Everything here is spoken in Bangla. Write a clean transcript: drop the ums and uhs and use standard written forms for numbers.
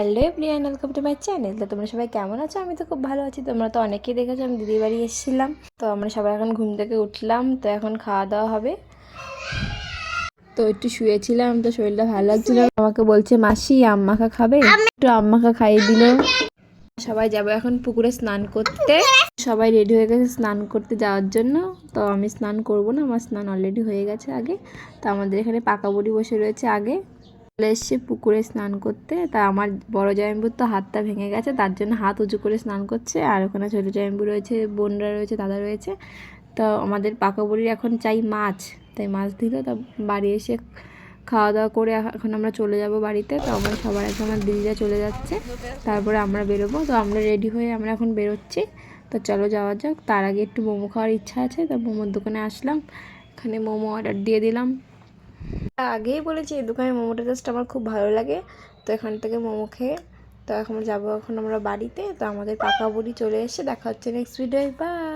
Hello everyone, welcome to my channel. তো তোমরা সবাই কেমন আছো? আমি তো খুব ভালো আছি। তোমরা তো অনেকেই দেখেছো আমি দিদির বাড়ি এসেছিলাম। তো আমরা সবাই এখন ঘুম থেকে উঠলাম, তো এখন খাওয়া দাওয়া হবে। তো একটু শুয়েছিলাম, তো শরীরটা ভালো লাগছিল। আমাকে বলছে মাসি আম মাখা খাবে, একটু আম মাখা খাইয়ে দিল। সবাই যাবো এখন পুকুরে স্নান করতে। সবাই রেডি হয়ে গেছে স্নান করতে যাওয়ার জন্য। তো আমি স্নান করব না, আমার স্নান অলরেডি হয়ে গেছে আগে। তো আমাদের এখানে পাকা বুড়ি বসে রয়েছে আগে, চলে এসছে পুকুরে স্নান করতে। তা আমার বড় জামাইবুর তো হাতটা ভেঙে গেছে, তার জন্য হাত উঁচু করে স্নান করছে। আর ওখানে ছোটো জামাইবু রয়েছে, বোনরা রয়েছে, দাদা রয়েছে। তো আমাদের পাকা বুড়ির এখন চাই মাছ, তাই মাছ দিল। তা বাড়ি এসে খাওয়া দাওয়া করে এখন আমরা চলে যাব বাড়িতে। তো আমরা সবার আগে আমার দিদিরা চলে যাচ্ছে, তারপরে আমরা বেরোবো। তো আমরা রেডি হয়ে আমরা এখন বেরোচ্ছি। তো চলো যাওয়া যাক। তার আগে একটু মোমো খাওয়ার ইচ্ছা আছে, তো মোমোর দোকানে আসলাম, এখানে মোমো অর্ডার দিয়ে দিলাম। আগেই বলেছি এই দোকানের মোমোটা জাস্ট আমার খুব ভালো লাগে। তো এখান থেকে মোমো খেয়ে তো এখন যাবো এখন আমরা বাড়িতে। তো আমাদের পাকা বুড়ি চলে এসে দেখা হচ্ছে নেক্সট ভিডিও। বাই।